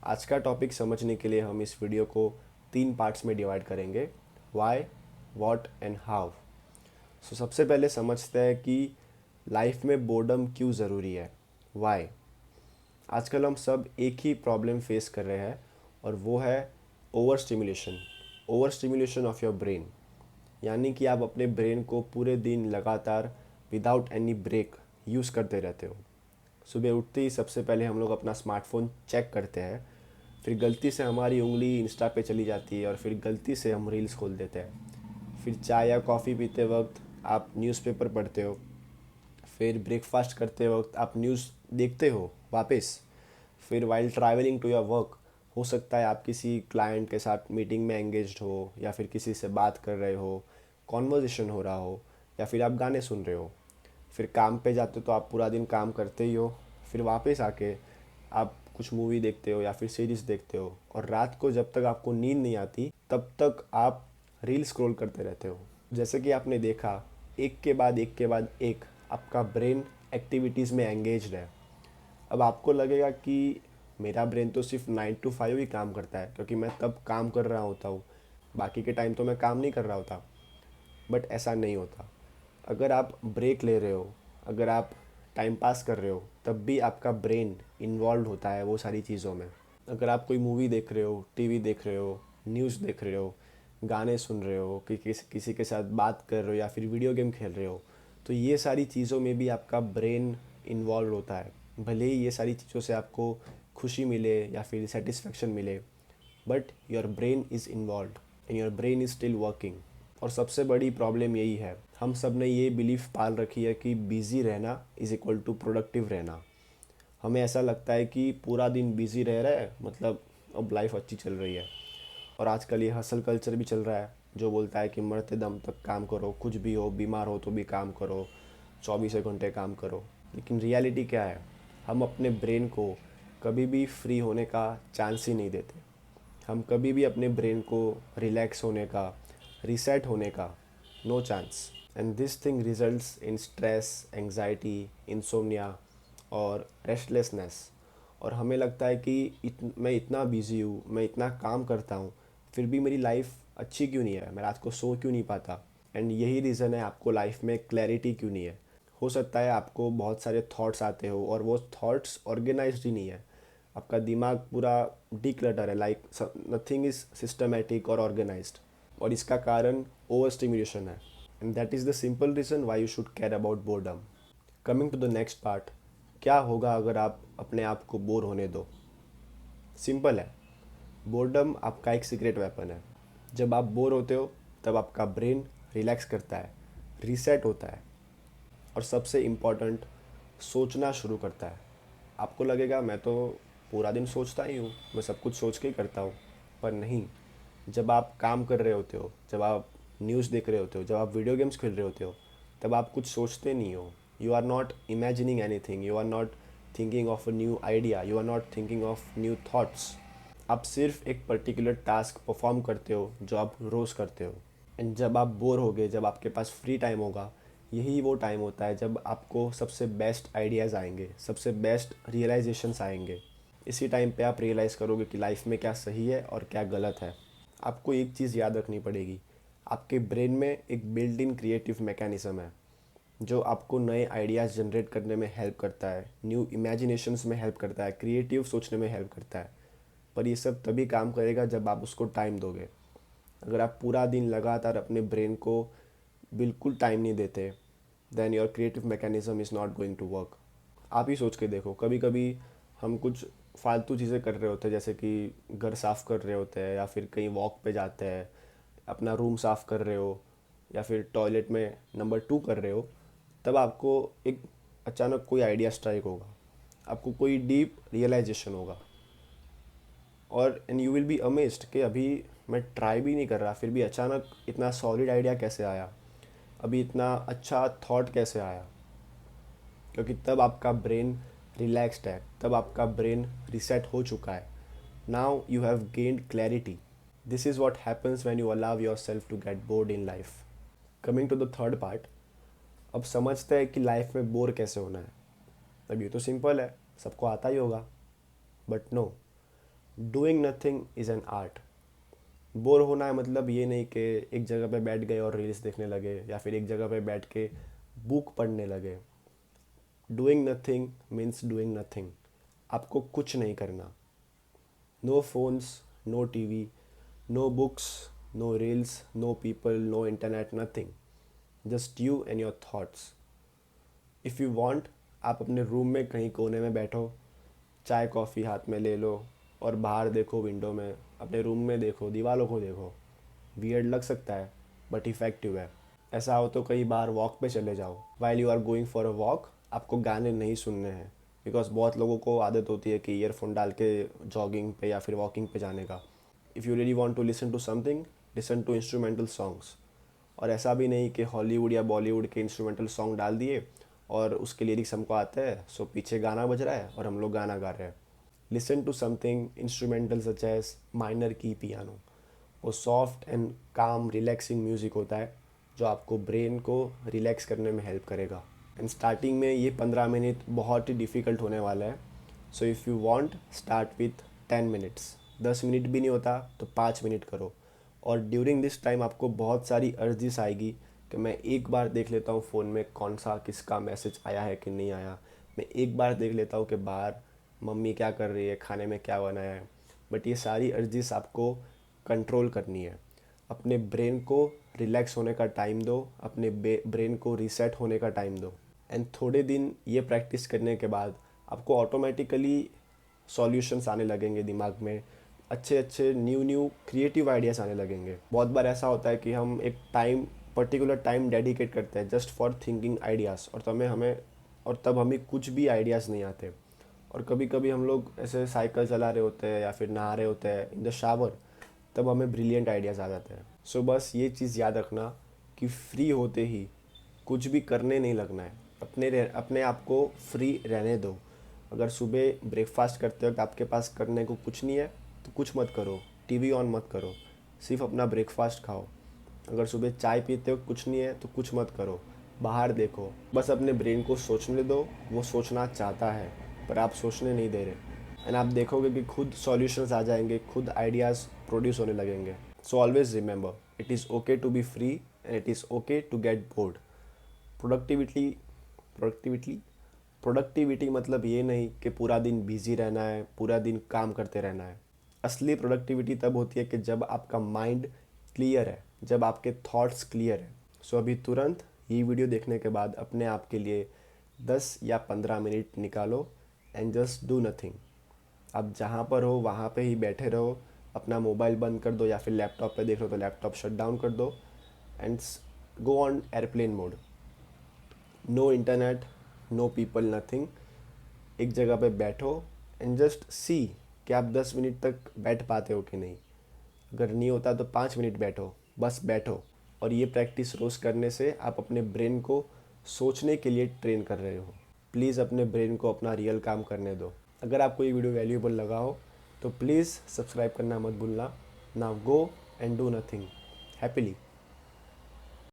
आज का टॉपिक समझने के लिए हम इस वीडियो को 3 पार्ट्स में डिवाइड करेंगे। Why, what and how. सबसे पहले समझते हैं कि लाइफ में बोर्डम क्यों ज़रूरी है। वाई। आजकल हम सब एक ही प्रॉब्लम फेस कर रहे हैं और वो है over stimulation of your brain. यानी कि आप अपने ब्रेन को पूरे दिन लगातार विदाउट एनी ब्रेक यूज़ करते रहते हो। सुबह उठते ही सबसे पहले हम लोग अपना स्मार्टफोन चेक करते हैं, फिर गलती से हमारी उंगली इंस्टा पे चली जाती है और फिर गलती से हम रील्स खोल देते हैं। फिर चाय या कॉफ़ी पीते वक्त आप न्यूज़पेपर पढ़ते हो, फिर ब्रेकफास्ट करते वक्त आप न्यूज़ देखते हो वापस। फिर while travelling to your work, हो सकता है आप किसी क्लाइंट के साथ मीटिंग में एंगेज्ड हो या फिर किसी से बात कर रहे हो, कॉन्वर्जेशन हो रहा हो, या फिर आप गाने सुन रहे हो। फिर काम पे जाते हो तो आप पूरा दिन काम करते ही हो, फिर वापस आके आप कुछ मूवी देखते हो या फिर सीरीज़ देखते हो, और रात को जब तक आपको नींद नहीं आती तब तक आप रील स्क्रॉल करते रहते हो। जैसे कि आपने देखा, एक के बाद एक के बाद एक आपका ब्रेन एक्टिविटीज़ में एंगेज्ड है। अब आपको लगेगा कि मेरा ब्रेन तो सिर्फ 9 to 5 ही काम करता है क्योंकि मैं तब काम कर रहा होता हूँ, बाकी के टाइम तो मैं काम नहीं कर रहा होता। बट ऐसा नहीं होता। अगर आप ब्रेक ले रहे हो, अगर आप टाइम पास कर रहे हो, तब भी आपका ब्रेन इन्वॉल्व होता है वो सारी चीज़ों में। अगर आप कोई मूवी देख रहे हो, टीवी देख रहे हो, न्यूज़ देख रहे हो, गाने सुन रहे हो, कि किसी के साथ बात कर रहे हो या फिर वीडियो गेम खेल रहे हो, तो ये सारी चीज़ों में भी आपका ब्रेन इन्वॉल्व होता है। भले ही ये सारी चीज़ों से आपको खुशी मिले या फिर सेटिस्फेक्शन मिले, but your brain is involve and your brain is still working. और सबसे बड़ी प्रॉब्लम यही है, हम सब ने ये बिलीफ पाल रखी है कि बिज़ी रहना इज़ इक्वल टू प्रोडक्टिव रहना। हमें ऐसा लगता है कि पूरा दिन बिज़ी रह रहा है मतलब अब लाइफ अच्छी चल रही है। और आजकल ये हसल कल्चर भी चल रहा है जो बोलता है कि मरते दम तक काम करो, कुछ भी हो, बीमार हो तो भी काम करो, 24 घंटे काम करो। लेकिन रियलिटी क्या है, हम अपने ब्रेन को कभी भी फ्री होने का चांस ही नहीं देते। हम कभी भी अपने ब्रेन को रिलैक्स होने का, रीसेट होने का, no chance. And this thing results in stress, anxiety, insomnia और रेस्टलेसनेस। और हमें लगता है कि मैं इतना बिज़ी हूँ, मैं इतना काम करता हूँ, फिर भी मेरी लाइफ अच्छी क्यों नहीं है, मैं रात को सो क्यों नहीं पाता। एंड यही रीज़न है आपको लाइफ में क्लैरिटी क्यों नहीं है। हो सकता है आपको बहुत सारे थॉट्स आते हो और वो थॉट्स ऑर्गेनाइज्ड ही नहीं है। आपका दिमाग पूरा डिक्लटर है, लाइक नथिंग इज़ सिस्टमेटिक और ऑर्गेनाइज्ड। और इसका कारण ओवर स्टिमुलेशन है। And that is the simple reason why you should care about boredom. Coming to the next part, क्या होगा अगर आप अपने आप को बोर होने दो। सिंपल है, बोर्डम आपका एक सीक्रेट वेपन है। जब आप बोर होते हो तब आपका ब्रेन रिलैक्स करता है, रीसेट होता है, और सबसे इम्पॉर्टेंट, सोचना शुरू करता है। आपको लगेगा मैं तो पूरा दिन सोचता ही हूँ, मैं सब कुछ सोच के ही करता हूँ। पर नहीं, जब आप काम कर रहे होते हो, जब आप न्यूज़ देख रहे होते हो, जब आप वीडियो गेम्स खेल रहे होते हो, तब आप कुछ सोचते नहीं हो। You are not imagining anything, you are not thinking of a new idea, you are not thinking of new thoughts. आप सिर्फ एक पर्टिकुलर टास्क परफॉर्म करते हो जो आप रोज़ करते हो। एंड जब आप बोर होगे, जब आपके पास फ्री टाइम होगा, यही वो टाइम होता है जब आपको सबसे बेस्ट आइडियाज़ आएंगे, सबसे बेस्ट रियलाइजेशंस आएंगे। इसी टाइम पे आप रियलाइज़ करोगे कि लाइफ में क्या सही है और क्या गलत है। आपको एक चीज़ याद रखनी पड़ेगी, आपके ब्रेन में एक बिल्ट इन क्रिएटिव मैकेनिज़्म है जो आपको नए आइडियाज़ जनरेट करने में हेल्प करता है, न्यू इमेजिनेशंस में हेल्प करता है, क्रिएटिव सोचने में हेल्प करता है। पर ये सब तभी काम करेगा जब आप उसको टाइम दोगे। अगर आप पूरा दिन लगातार अपने ब्रेन को बिल्कुल टाइम नहीं देते, then your creative mechanism is not going to work. आप ही सोच के देखो, कभी कभी हम कुछ फालतू चीज़ें कर रहे होते हैं, जैसे कि घर साफ़ कर रहे होते हैं या फिर कहीं वॉक पे जाते हैं, अपना रूम साफ़ कर रहे हो या फिर टॉयलेट में नंबर 2 कर रहे हो, तब आपको एक अचानक कोई आइडिया स्ट्राइक होगा, आपको कोई डीप रियलाइजेशन होगा। और and you will be amazed कि अभी मैं ट्राई भी नहीं कर रहा, फिर भी अचानक इतना सॉलिड आइडिया कैसे आया, अभी इतना अच्छा थॉट कैसे आया। क्योंकि तब आपका ब्रेन रिलैक्स्ड है, तब आपका ब्रेन रिसेट हो चुका है। Now you have gained clarity. This is what happens when you allow yourself to get bored in life. Coming to the third part, अब समझते हैं कि लाइफ में बोर कैसे होना है। अब ये तो सिंपल है, सबको आता ही होगा। But no, doing nothing is an art. Bore होना है मतलब ये नहीं कि एक जगह पे बैठ गए और रील्स देखने लगे या फिर एक जगह पे बैठ के बुक पढ़ने लगे। Doing nothing means doing nothing. आपको कुछ नहीं करना। No phones, no TV, no books, no reels, no people, no internet, nothing. Just you and your thoughts. If you want, आप अपने रूम में कहीं कोने में बैठो, चाय कॉफ़ी हाथ में ले लो और बाहर देखो, विंडो में, अपने रूम में देखो, दीवारों को देखो। वियर्ड लग सकता है बट इफ़ेक्टिव है। ऐसा हो तो कई बार वॉक पे चले जाओ। While you are going for a walk, आपको गाने नहीं सुनने हैं, बिकॉज बहुत लोगों को आदत होती है कि ईयरफोन डाल के जॉगिंग पे या फिर वॉकिंग पे जाने का। If you really want to listen to something, listen to instrumental songs. और ऐसा भी नहीं कि हॉलीवुड या बॉलीवुड के इंस्ट्रूमेंटल सॉन्ग डाल दिए और उसके लिरिक्स हमको आते हैं, सो पीछे गाना बज रहा है और हम लोग गाना गा रहे हैं। Listen to something instrumental such as minor की पियानो। वो soft and calm relaxing music होता है जो आपको ब्रेन को रिलैक्स करने में हेल्प करेगा। एंड स्टार्टिंग में ये 15 मिनट बहुत ही डिफ़िकल्ट होने वाला है। So if you want, start with 10 minutes. 10 minute भी नहीं होता तो 5 मिनट करो। और ड्यूरिंग दिस टाइम आपको बहुत सारी अर्जिस आएगी कि मैं एक बार देख लेता हूँ फ़ोन में कौन सा किसका मैसेज आया है कि नहीं आया। मैं एक बार देख लेता हूँ कि बाहर मम्मी क्या कर रही है, खाने में क्या बनाया है। बट ये सारी अर्जिस आपको कंट्रोल करनी है। अपने ब्रेन को रिलैक्स होने का टाइम दो, अपने ब्रेन को रीसेट होने का टाइम दो। एंड थोड़े दिन ये प्रैक्टिस करने के बाद आपको ऑटोमेटिकली सॉल्यूशंस आने लगेंगे दिमाग में। अच्छे अच्छे न्यू न्यू क्रिएटिव आइडियाज़ आने लगेंगे। बहुत बार ऐसा होता है कि हम एक पर्टिकुलर टाइम डेडिकेट करते हैं जस्ट फॉर थिंकिंग आइडियाज़, और तब हमें कुछ भी आइडियाज़ नहीं आते। और कभी कभी हम लोग ऐसे साइकिल चला रहे होते हैं या फिर नहा रहे होते हैं इन द शावर, तब हमें ब्रिलियंट आइडियाज़ आ जाते हैं। सो बस ये चीज़ याद रखना कि फ्री होते ही कुछ भी करने नहीं लगना है। अपने आप को फ्री रहने दो। अगर सुबह ब्रेकफास्ट करते वक्त आपके पास करने को कुछ नहीं है तो कुछ मत करो, टीवी ऑन मत करो, सिर्फ अपना ब्रेकफास्ट खाओ। अगर सुबह चाय पीते हो कुछ नहीं है तो कुछ मत करो, बाहर देखो। बस अपने ब्रेन को सोचने दो। वो सोचना चाहता है पर आप सोचने नहीं दे रहे। एंड आप देखोगे कि खुद सॉल्यूशंस आ जाएंगे, खुद आइडियाज़ प्रोड्यूस होने लगेंगे। So always remember, it is okay to be free and it is okay to get bored. Productivity productivity productivity मतलब ये नहीं कि पूरा दिन बिजी रहना है, पूरा दिन काम करते रहना है। असली प्रोडक्टिविटी तब होती है कि जब आपका माइंड क्लियर है, जब आपके थॉट्स क्लियर है। सो अभी तुरंत ये वीडियो देखने के बाद अपने आप के लिए 10 या 15 मिनट निकालो एंड जस्ट डू नथिंग। आप जहाँ पर हो वहाँ पे ही बैठे रहो। अपना मोबाइल बंद कर दो या फिर लैपटॉप पे देख रहे हो तो लैपटॉप शट डाउन कर दो and go on airplane mode. No internet, no people, nothing. एक जगह पे बैठो एंड जस्ट सी कि आप 10 मिनट तक बैठ पाते हो कि नहीं। अगर नहीं होता तो 5 मिनट बैठो, बस बैठो। और ये प्रैक्टिस रोज़ करने से आप अपने ब्रेन को सोचने के लिए ट्रेन कर रहे हो। प्लीज़ अपने ब्रेन को अपना रियल काम करने दो। अगर आपको ये वीडियो वैल्यूएबल लगा हो तो प्लीज़ सब्सक्राइब करना मत भूलना। Now go and do nothing happily.